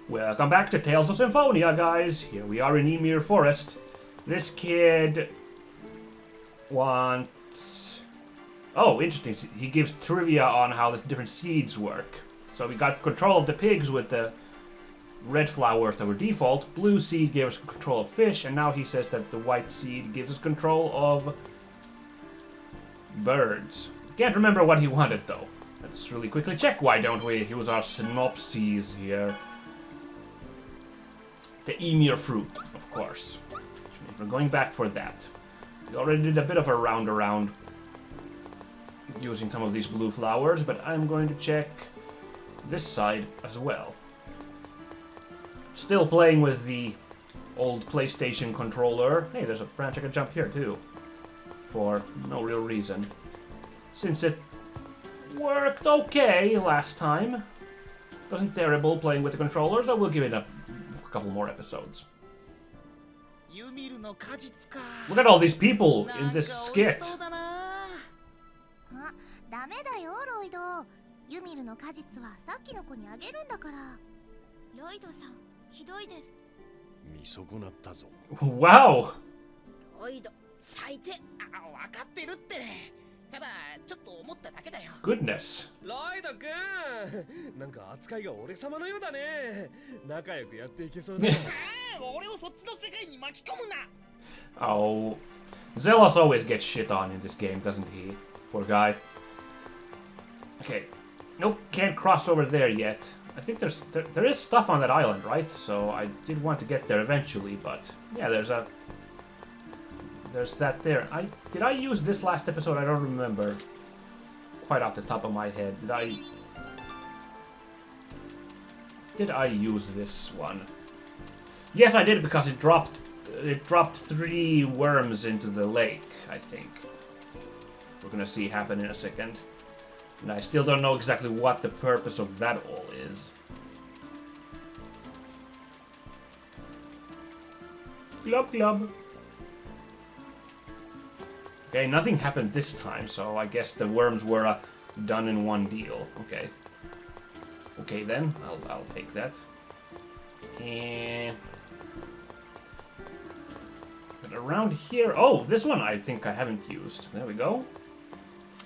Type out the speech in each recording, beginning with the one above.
Welcome back to Tales of Symphonia, guys. Here we are in Ymir Forest. This kid wants... Oh, interesting. He gives trivia on how the different seeds work. So we got control of the pigs with the red flowers that were default. Blue seed gave us control of fish, and now he says that the white seed gives us control of birds. Can't remember what he wanted, though. Let's really quickly check, why don't we? Use our synopses here. The Ymir fruit, of course. We're going back for that. We already did a bit of a round around using some of these blue flowers, but I'm going to check this side as well. Still playing with the old PlayStation controller. Hey, there's a branch I can jump here too. For no real reason. Since it worked okay last time. Wasn't terrible playing with the controller, so we'll give it a couple more episodes. Look at all these people in this skit. Wow! Goodness. Oh, Zelos always gets shit on in this game, doesn't he? Poor guy. Okay. Nope, can't cross over there yet. I think there is stuff on that island, right? So I did want to get there eventually, but yeah, there's that there. Did I use this last episode? I don't remember quite off the top of my head. Did I use this one? Yes, I did, because it dropped 3 worms into the lake, I think. We're gonna see happen in a second. And I still don't know exactly what the purpose of that all is. Glub glub. Okay, nothing happened this time, so I guess the worms were done in one deal. Okay. Okay then, I'll take that. And but around here, oh, this one I think I haven't used. There we go.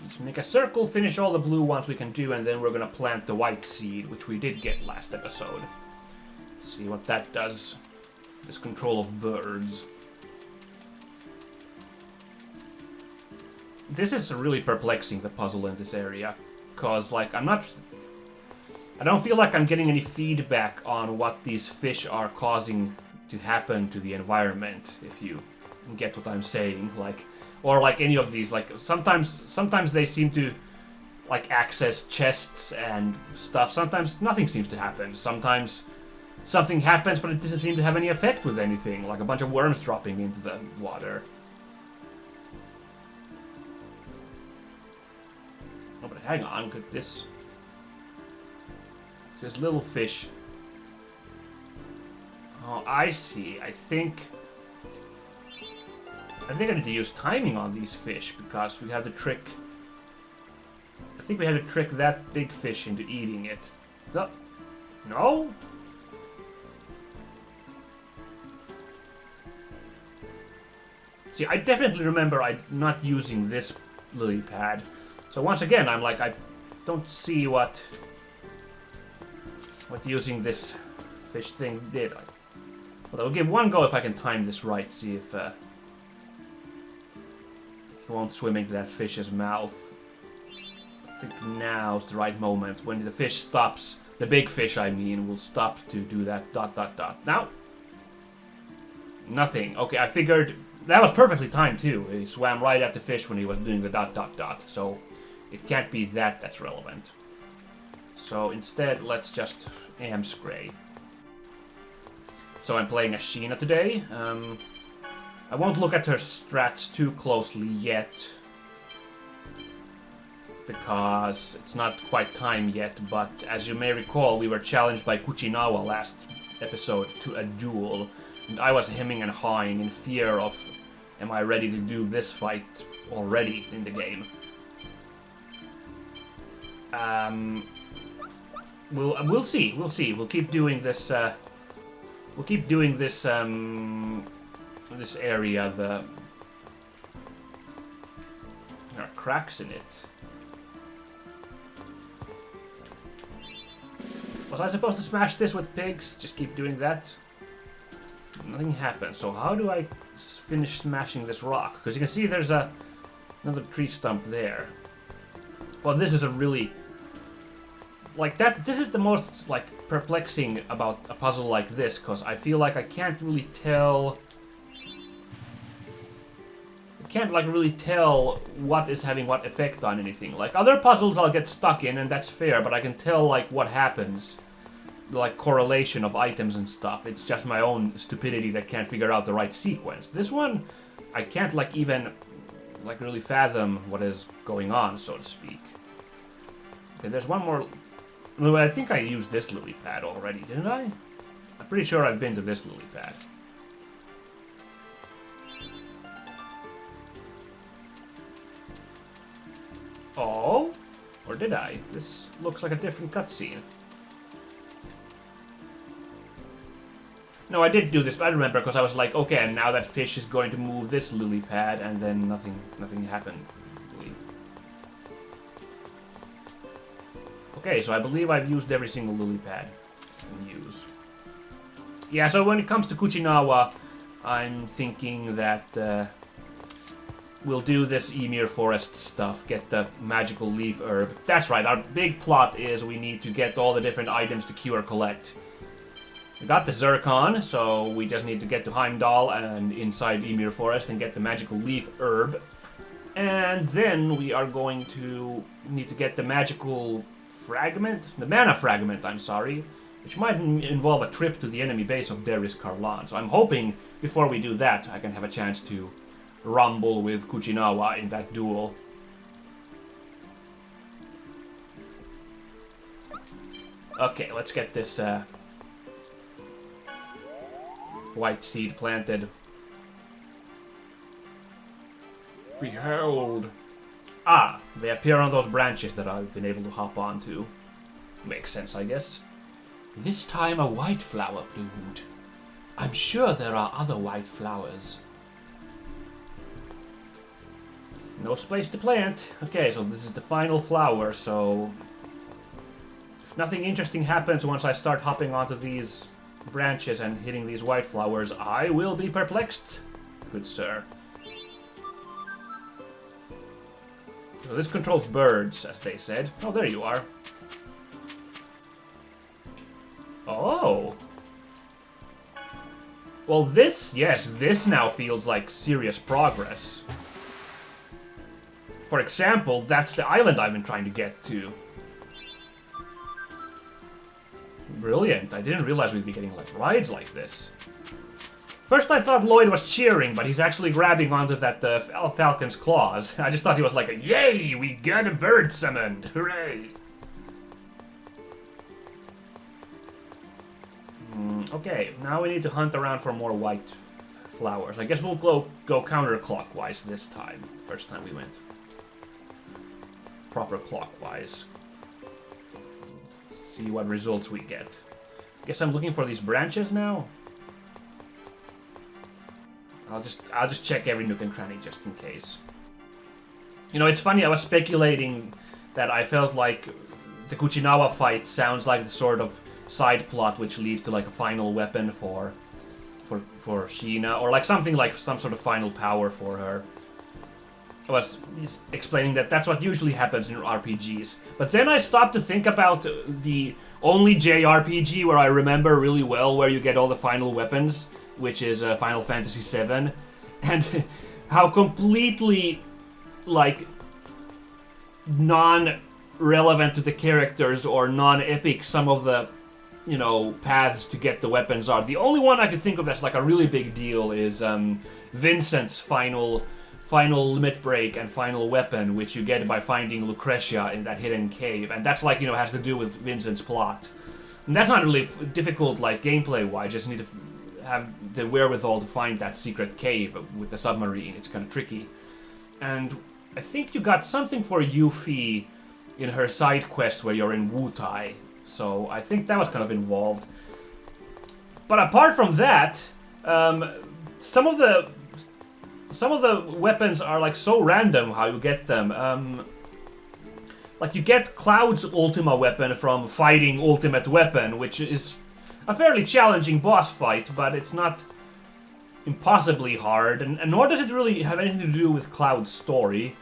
Let's make a circle, finish all the blue ones we can do, and then we're gonna plant the white seed, which we did get last episode. See what that does. This control of birds. This is really perplexing, the puzzle in this area, cause like I don't feel like I'm getting any feedback on what these fish are causing to happen to the environment, if you get what I'm saying. Like, or like any of these, like sometimes they seem to like access chests and stuff. Sometimes nothing seems to happen. Sometimes something happens, but it doesn't seem to have any effect with anything, like a bunch of worms dropping into the water. Oh, but hang on, could this little fish... Oh, I see. I think I need to use timing on these fish, because we have to trick... I think we have to trick that big fish into eating it. No? See, I definitely remember not using this lily pad. So once again, I'm like, I don't see what using this fish thing did. But I'll give one go if I can time this right, see if he won't swim into that fish's mouth. I think now's the right moment. When the fish stops, the big fish I mean, will stop to do that ... Now? Nothing. Okay, I figured that was perfectly timed too. He swam right at the fish when he was doing the ... So it can't be that's relevant. So instead, let's just Amscray. So I'm playing as Sheena today. I won't look at her strats too closely yet, because it's not quite time yet, but as you may recall, we were challenged by Kuchinawa last episode to a duel, and I was hemming and hawing in fear of, am I ready to do this fight already in the game? we'll see. We'll see. We'll keep doing this. We'll keep doing this. This area. There are cracks in it. Was I supposed to smash this with pigs? Just keep doing that. Nothing happens. So how do I finish smashing this rock? Because you can see there's another tree stump there. Well, this is a really like that. This is the most like perplexing about a puzzle like this, because I feel like I can't really tell. I can't like really tell what is having what effect on anything. Like other puzzles, I'll get stuck in, and that's fair. But I can tell like what happens, like correlation of items and stuff. It's just my own stupidity that can't figure out the right sequence. This one, I can't like even like really fathom what is going on, so to speak. Okay, there's one more. No, I think I used this lily pad already, didn't I? I'm pretty sure I've been to this lily pad. Oh? Or did I? This looks like a different cutscene. No, I did do this, I remember, because I was like, okay, and now that fish is going to move this lily pad, and then nothing happened. Okay, so I believe I've used every single lily pad I can use. Yeah, so when it comes to Kuchinawa, I'm thinking that we'll do this Ymir Forest stuff, get the magical leaf herb. That's right, our big plot is we need to get all the different items to cure collect. We got the Zircon, so we just need to get to Heimdall and inside Ymir Forest and get the magical leaf herb. And then we are going to need to get the magical fragment? The mana fragment, I'm sorry. Which might involve a trip to the enemy base of Darius Karlan. So I'm hoping before we do that I can have a chance to rumble with Kuchinawa in that duel. Okay, let's get this white seed planted. Behold! Ah, they appear on those branches that I've been able to hop onto. Makes sense, I guess. This time a white flower bloomed. I'm sure there are other white flowers. No space to plant. Okay, so this is the final flower, so if nothing interesting happens once I start hopping onto these branches and hitting these white flowers, I will be perplexed, good sir. So this controls birds, as they said. Oh, there you are. Oh. Well, this, yes, this now feels like serious progress. For example, that's the island I've been trying to get to. Brilliant. I didn't realize we'd be getting like rides like this. First I thought Lloyd was cheering, but he's actually grabbing onto that falcon's claws. I just thought he was like, yay, we got a bird summoned, hooray! Okay, now we need to hunt around for more white flowers. I guess we'll go counterclockwise this time. First time we went proper clockwise. See what results we get. Guess I'm looking for these branches now. I'll just check every nook and cranny just in case. You know, it's funny, I was speculating that I felt like the Kuchinawa fight sounds like the sort of side plot which leads to like a final weapon for Sheena, or like something like some sort of final power for her. I was explaining that that's what usually happens in RPGs. But then I stopped to think about the only JRPG where I remember really well where you get all the final weapons, which is Final Fantasy VII, and how completely, like, non-relevant to the characters or non-epic some of the, you know, paths to get the weapons are. The only one I could think of that's like a really big deal is Vincent's final limit break and final weapon, which you get by finding Lucretia in that hidden cave, and that's like, you know, has to do with Vincent's plot. And that's not really difficult, like, gameplay-wise, just need to have the wherewithal to find that secret cave with the submarine. It's kind of tricky. And I think you got something for Yuffie in her side quest where you're in Wutai. So I think that was kind of involved. But apart from that, some of the weapons are like so random how you get them. Like you get Cloud's Ultima weapon from fighting Ultimate Weapon, which is a fairly challenging boss fight, but it's not impossibly hard, and nor does it really have anything to do with Cloud's story.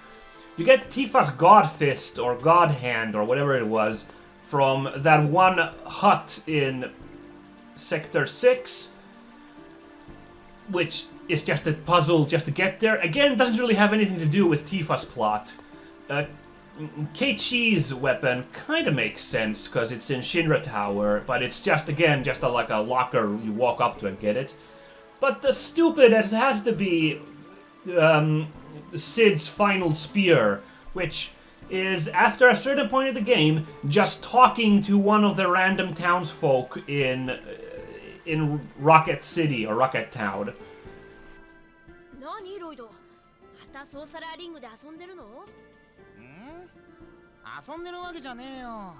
You get Tifa's God Fist or God Hand or whatever it was from that one hut in Sector 6, which is just a puzzle just to get there. Again, doesn't really have anything to do with Tifa's plot. Keiichi's weapon kind of makes sense because it's in Shinra Tower, but it's just, again, just like a locker you walk up to and get it. But the stupid as it has to be Cid's final spear, which is, after a certain point of the game, just talking to one of the random townsfolk in Rocket City or Rocket Town. 何ロイド、またソーサラーリングで遊んでるの？遊んでるわけじゃねえよ。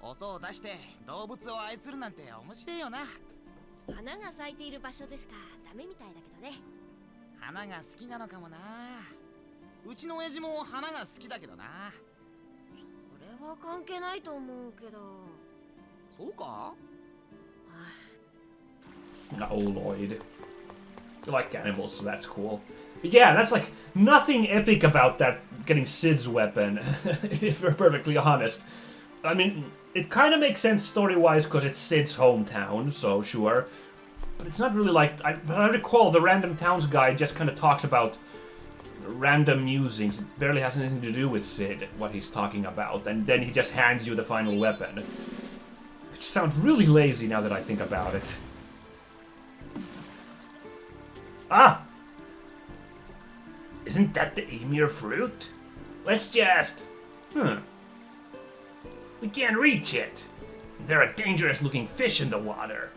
音を出して動物を操るなんて面白いよな。花が咲いている場所でしかダメみたいだけどね。花が好きなのかもな。うちの親父も花が好きだけどな。それは関係ないと思うけど。そうかOh, Lloyd. I like animals, so that's cool. But yeah, that's like nothing epic about that getting Cid's weapon, if we're perfectly honest. I mean, it kind of makes sense story-wise because it's Cid's hometown, so sure. But it's not really like... I recall the Random Towns guide just kind of talks about random musings. It barely has anything to do with Cid, what he's talking about. And then he just hands you the final weapon. Which sounds really lazy now that I think about it. Ah! Isn't that the Ymir fruit? Let's just... We can't reach it. There are dangerous-looking fish in the water.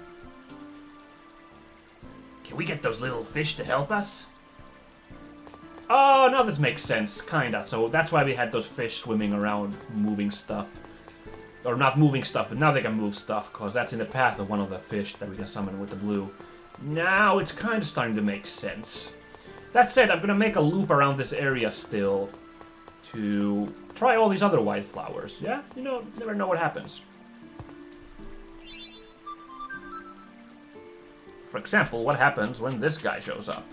Can we get those little fish to help us? Oh, now this makes sense, kinda. So that's why we had those fish swimming around, moving stuff. Or not moving stuff, but now they can move stuff, because that's in the path of one of the fish that we can summon with the blue. Now it's kind of starting to make sense. That said, I'm going to make a loop around this area still to try all these other white flowers. Yeah, you know, never know what happens. For example, what happens when this guy shows up?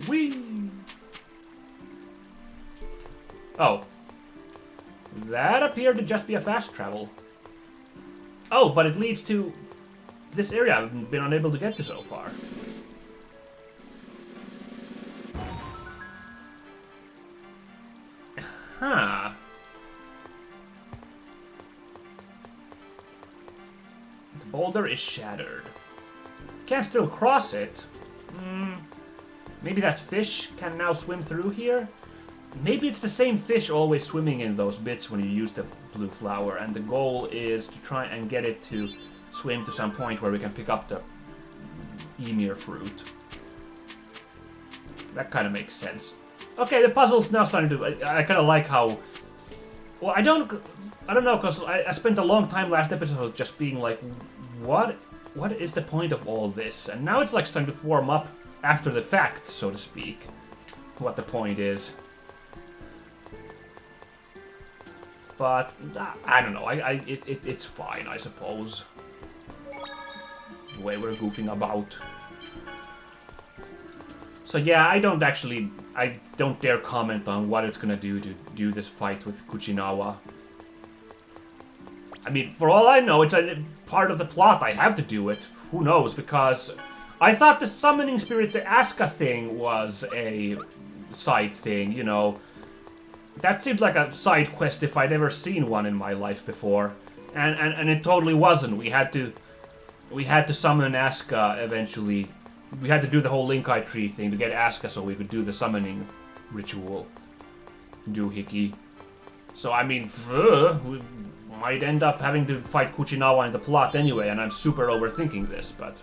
Whee! Oh. That appeared to just be a fast travel. Oh, but it leads to this area I've been unable to get to so far. Huh. The boulder is shattered. Can't still cross it. Maybe that fish can now swim through here? Maybe it's the same fish always swimming in those bits when you use the blue flower, and the goal is to try and get it to swim to some point where we can pick up the Ymir fruit. That kind of makes sense. Okay, the puzzle's now starting to... I kind of like how... Well, I don't know, because I spent a long time last episode just being like, what is the point of all this? And now it's like starting to form up after the fact, so to speak, what the point is. But, I don't know, it's fine, I suppose. The way we're goofing about. So yeah, I don't dare comment on what it's gonna do to do this fight with Kuchinawa. I mean, for all I know, it's a part of the plot. I have to do it. Who knows, because I thought the summoning spirit, the Asuka thing, was a side thing, you know. That seemed like a side quest if I'd ever seen one in my life before. And it totally wasn't. We had to summon Asuka eventually. We had to do the whole Linkai tree thing to get Asuka so we could do the summoning ritual. Doohickey. So, I mean, we might end up having to fight Kuchinawa in the plot anyway, and I'm super overthinking this, but...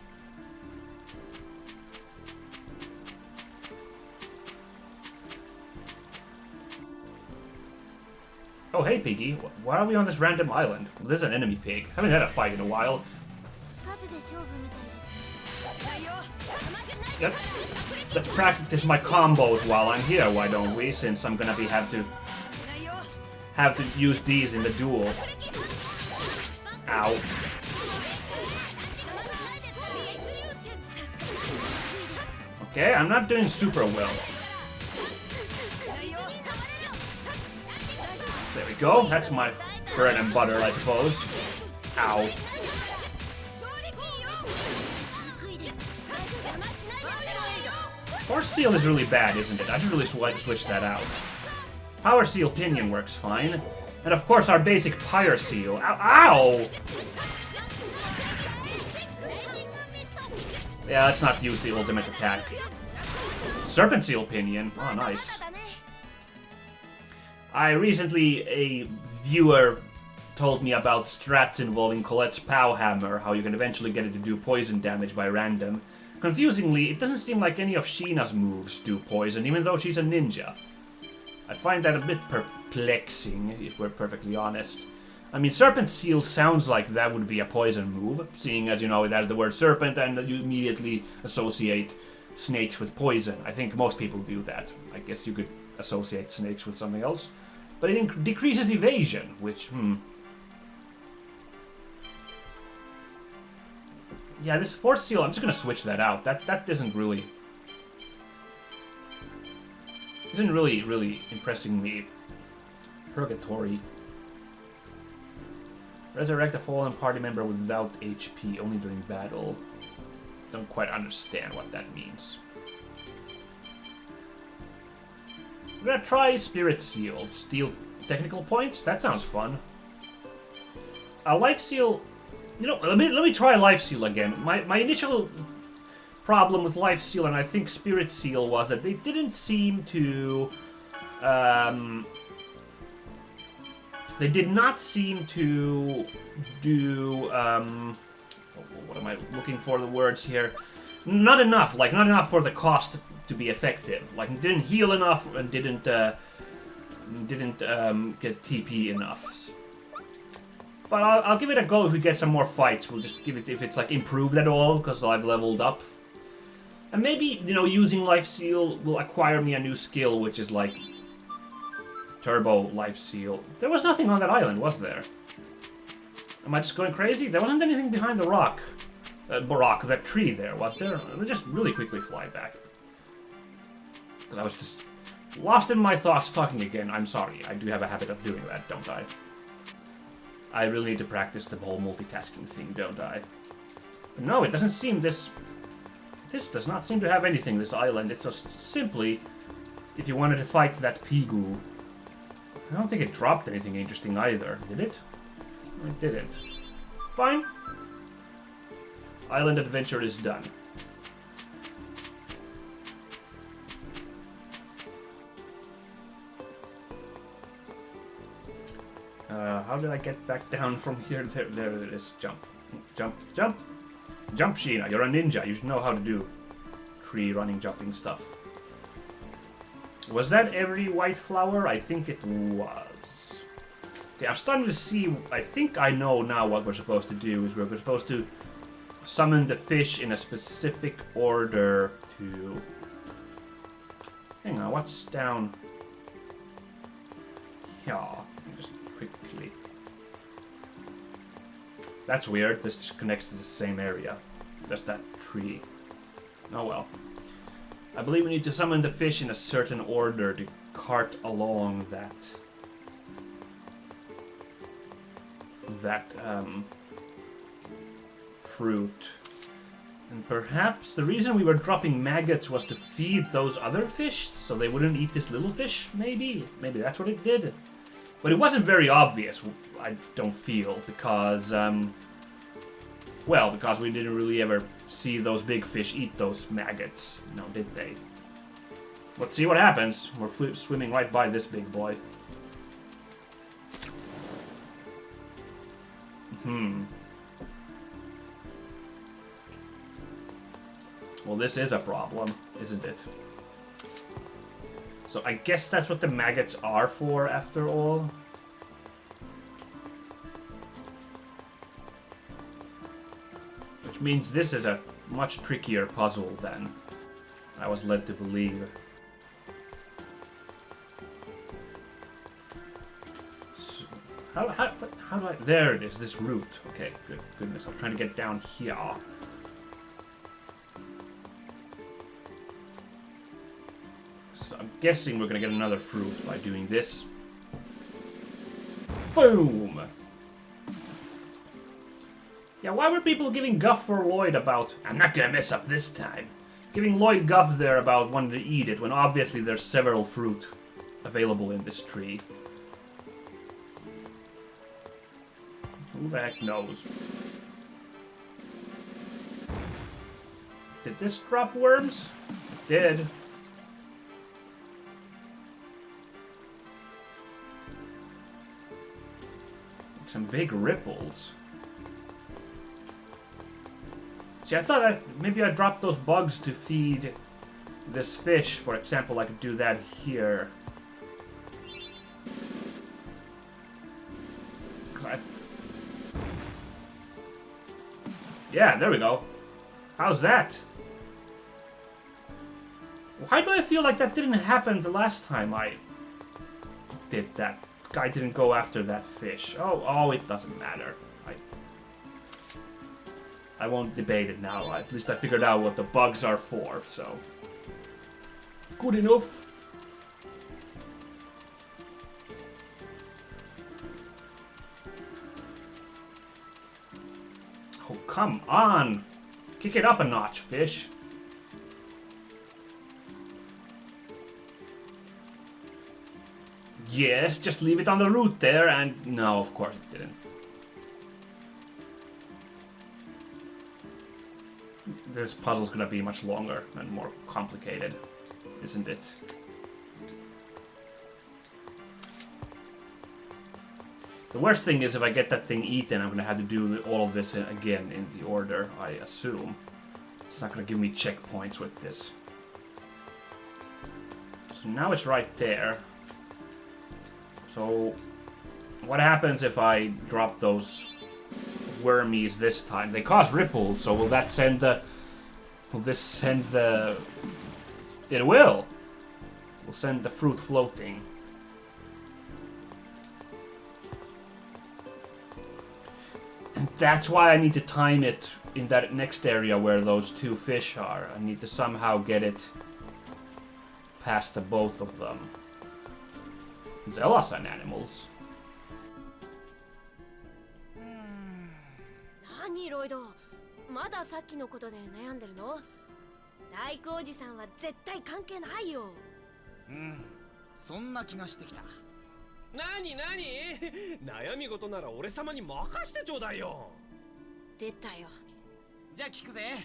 Oh, hey, Piggy. Why are we on this random island? Well, there's an enemy pig. Haven't had a fight in a while. 数で勝負みたいですね。 Yep. Let's practice my combos while I'm here, why don't we? Since I'm gonna have to use these in the duel. Ow. Okay, I'm not doing super well. There we go. That's my bread and butter, I suppose. Ow. Force Seal is really bad, isn't it? I should really switch that out. Power Seal Pinion works fine. And of course our basic Pyre Seal. Ow! Ow! Yeah, let's not use the ultimate attack. Serpent Seal Pinion. Oh, nice. A viewer told me about strats involving Colette's Pow Hammer, how you can eventually get it to do poison damage by random. Confusingly, it doesn't seem like any of Sheena's moves do poison, even though she's a ninja. I find that a bit perplexing, if we're perfectly honest. I mean, Serpent Seal sounds like that would be a poison move, seeing as, you know, it has the word serpent and you immediately associate snakes with poison. I think most people do that. I guess you could associate snakes with something else. But it decreases evasion, which, Yeah, this Force Seal, I'm just gonna switch that out. That isn't really impressing me. Purgatory. Resurrect a fallen party member without HP, only during battle. Don't quite understand what that means. We're gonna try Spirit Seal. Steal technical points? That sounds fun. Life Seal... You know, let me try Life Seal again. My initial problem with Life Seal and I think Spirit Seal was that they didn't seem to... they did not seem to do... what am I looking for the words here? Not enough. Like, not enough for the cost to be effective. Like, it didn't heal enough and didn't get TP enough. But I'll give it a go if we get some more fights. We'll just give it if it's like improved at all, because I've leveled up. And maybe, you know, using Life Seal will acquire me a new skill, which is like Turbo Life Seal. There was nothing on that island, was there? Am I just going crazy? There wasn't anything behind the rock. That tree there, was there? Let me just really quickly fly back. Because I was just lost in my thoughts talking again. I'm sorry. I do have a habit of doing that, don't I? I really need to practice the whole multitasking thing, don't I? But no, it doesn't seem this does not seem to have anything, this island. It's just simply, if you wanted to fight that Pigu. I don't think it dropped anything interesting either, did it? It didn't. Fine. Island adventure is done. How did I get back down from here? There it is. Jump. Jump. Jump. Jump, Sheena. You're a ninja. You should know how to do tree running, jumping stuff. Was that every white flower? I think it was. Okay, I'm starting to see... I think I know now what we're supposed to do. Is we're supposed to summon the fish in a specific order to... Hang on, what's down... Yeah, just quickly... That's weird, this just connects to the same area. There's that tree. Oh well. I believe we need to summon the fish in a certain order to cart along that fruit. And perhaps the reason we were dropping maggots was to feed those other fish, so they wouldn't eat this little fish, maybe? Maybe that's what it did. But it wasn't very obvious, I don't feel, because, well, because we didn't really ever see those big fish eat those maggots, no, did they? Let's see what happens. We're swimming right by this big boy. Well, this is a problem, isn't it? So I guess that's what the maggots are for, after all. Which means this is a much trickier puzzle than I was led to believe. So, how do I... There it is, this route. Okay, good. Goodness, I'm trying to get down here. So I'm guessing we're gonna get another fruit by doing this. Boom! Yeah, why were people giving guff for Lloyd about... I'm not gonna mess up this time. Giving Lloyd guff there about wanting to eat it, when obviously there's several fruit available in this tree. Who the heck knows? Did this drop worms? It did. Like some big ripples. See, I thought maybe I dropped those bugs to feed this fish. For example, I could do that here. Yeah, there we go. How's that? Why do I feel like that didn't happen the last time I did that? The guy didn't go after that fish. Oh, it doesn't matter. I won't debate it now. At least I figured out what the bugs are for, so... Good enough. Oh, come on! Kick it up a notch, fish. Yes, just leave it on the root there, and... No, of course it didn't. This puzzle's gonna be much longer and more complicated, isn't it? The worst thing is if I get that thing eaten, I'm gonna have to do all of this again in the order, I assume. It's not gonna give me checkpoints with this. So now it's right there. So what happens if I drop those wormies this time? They cause ripples, so will that send the... Will this send the... It will! Will send the fruit floating. And that's why I need to time it in that next area where those two fish are. I need to somehow get it past the both of them. Zealots and animals. 何ロイド、まださっきのことで悩んでるの？大工おじさんは絶対関係ないよ。そんな気がしてきた。何悩み事なら俺様に任してちょうだいよ。出たよ。じゃあ聞くぜ。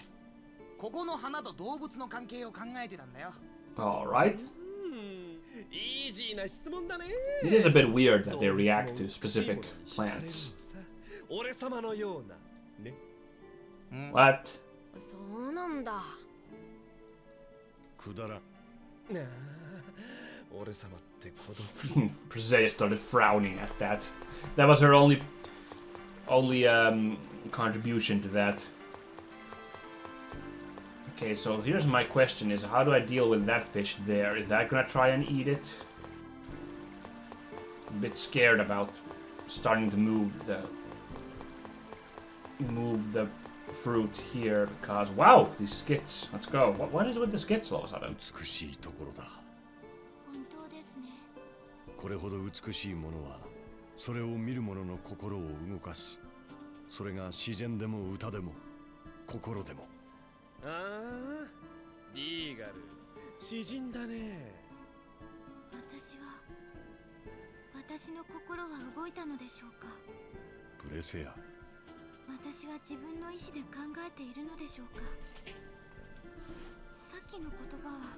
ここの花と動物の関係を考えてたんだよ。Alright. イージーな質問だね。It is a bit weird that they react to specific plants. 俺様のようなね。What? そうなんだ。くだらん。俺様って孤独。Presea started frowning at that. That was her only contribution to that. Okay, so here's my question: is how do I deal with that fish there? Is that gonna try and eat it? I'm a bit scared about starting to move the fruit here because wow, these skits. Let's go. What is with the skits all of a sudden? 美しいところだ。本当ですね。これほど美しいものはそれを見る者の心を動かす。それが自然でも歌でも心でも。ああ、リーガル、詩人だね。私の心は動いたのでしょうか。プレセア。私は自分の意志で考えているのでしょうか。さっきの言葉は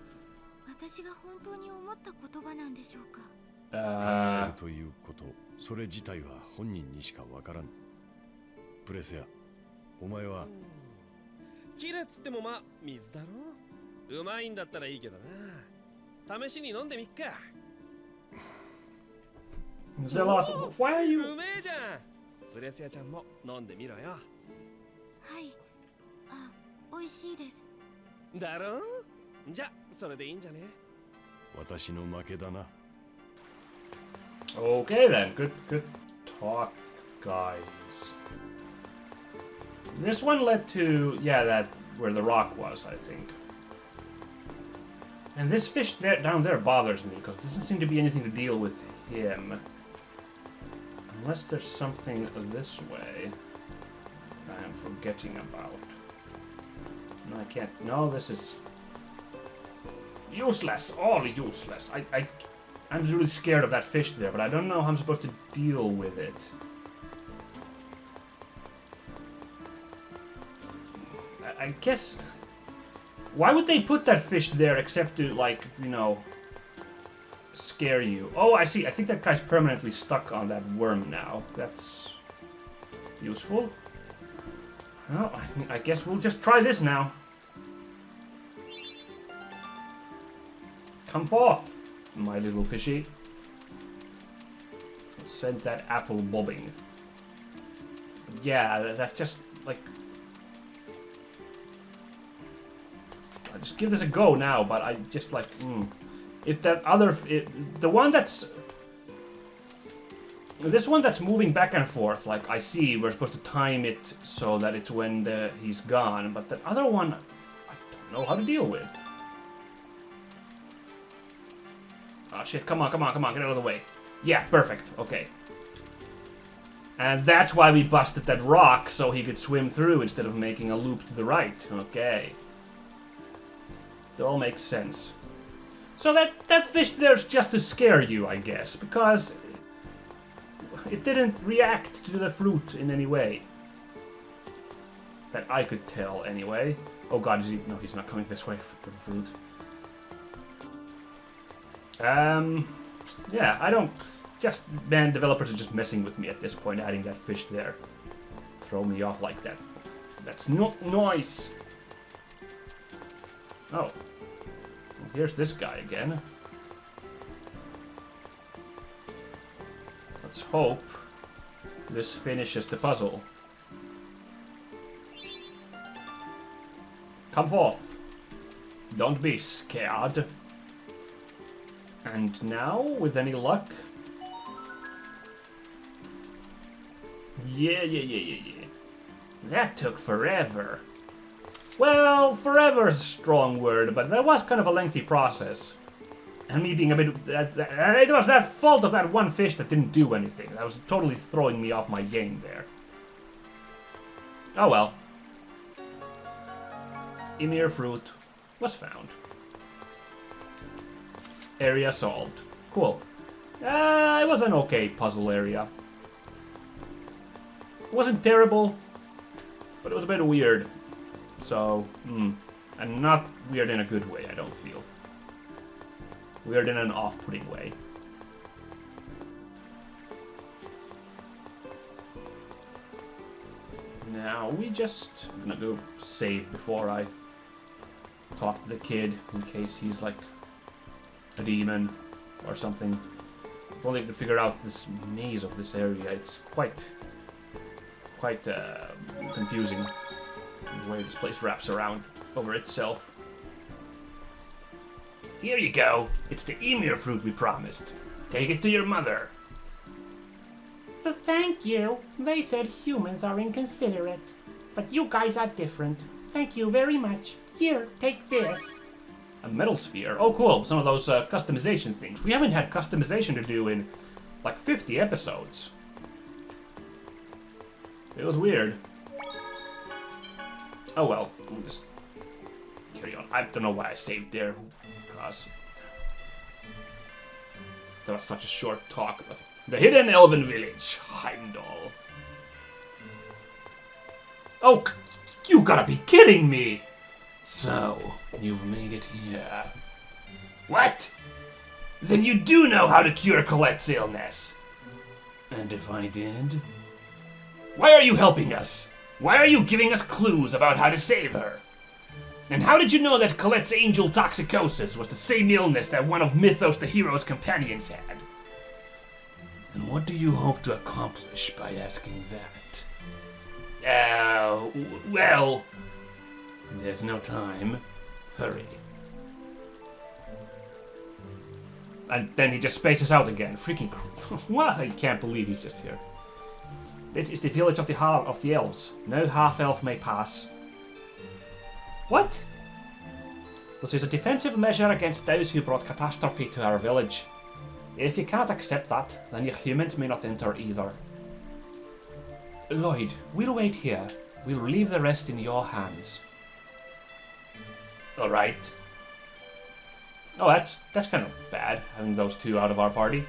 私が本当に思った言葉なんでしょうか。考えるということ、それ自体は本人にしかわからん。プレセア、お前は。キレっつってもまあ水だろ。うまいんだったらいいけどな。試しに飲んでみっか。Zelos, why are you? うめえじゃん。プレセアちゃんも飲んでみろよ。はい、しいです。だろ？じゃ、それでいいんじゃね？私の負けだな。 Okay then, good talk, guys. This one led to, yeah, that where the rock was, I think. And this fish down there bothers me, because there doesn't seem to be anything to deal with him. Unless there's something this way I am forgetting about. No, I can't. No, this is useless. All useless. I'm really scared of that fish there, but I don't know how I'm supposed to deal with it. I guess... Why would they put that fish there except to, like, you know, scare you? Oh, I see. I think that guy's permanently stuck on that worm now. That's useful. Well, I guess we'll just try this now. Come forth, my little fishy. Send that apple bobbing. Yeah, that's just, like... I'll just give this a go now, but I just, like, If that other... the one that's... This one that's moving back and forth, like, I see, we're supposed to time it so that it's when he's gone, but the other one, I don't know how to deal with. Oh shit, come on, get out of the way. Yeah, perfect, okay. And that's why we busted that rock, so he could swim through instead of making a loop to the right. Okay. It all makes sense. So that fish there's just to scare you, I guess, because it didn't react to the fruit in any way. That I could tell, anyway. Oh god, is he... No, he's not coming this way for the fruit. Yeah, I don't... Just, man, developers are just messing with me at this point, adding that fish there. Throw me off like that. That's not nice. Oh. Well, here's this guy again. Let's hope this finishes the puzzle. Come forth. Don't be scared. And now, with any luck... Yeah. That took forever. Well, forever is a strong word, but that was kind of a lengthy process. And me being a bit... it was that fault of that one fish that didn't do anything. That was totally throwing me off my game there. Oh well. Ymir fruit was found. Area solved. Cool. It was an okay puzzle area. It wasn't terrible, but it was a bit weird. So, and not weird in a good way, I don't feel. Weird in an off-putting way. Now we just... I'm gonna go save before I talk to the kid, in case he's like a demon or something. If only I could figure out this maze of this area. It's quite confusing, the way this place wraps around over itself. Here you go. It's the Ymir fruit we promised. Take it to your mother. Thank you. They said humans are inconsiderate. But you guys are different. Thank you very much. Here, take this. A metal sphere? Oh cool, some of those customization things. We haven't had customization to do in like 50 episodes. It was weird. Oh well, we'll just carry on. I don't know why I saved there, because that was such a short talk, but... The Hidden Elven Village, Heimdall. Oh, you gotta be kidding me! So, you've made it here. What? Then you do know how to cure Colette's illness. And if I did? Why are you helping us? Why are you giving us clues about how to save her? And how did you know that Colette's angel toxicosis was the same illness that one of Mythos the hero's companions had? And what do you hope to accomplish by asking that? Well... There's no time. Hurry. And then he just spaces out again. Freaking... What? I can't believe he's just here. This is the village of the elves. No half-elf may pass. What? This is a defensive measure against those who brought catastrophe to our village. If you can't accept that, then your humans may not enter either. Lloyd, we'll wait here. We'll leave the rest in your hands. Alright. Oh, that's kind of bad, having those two out of our party.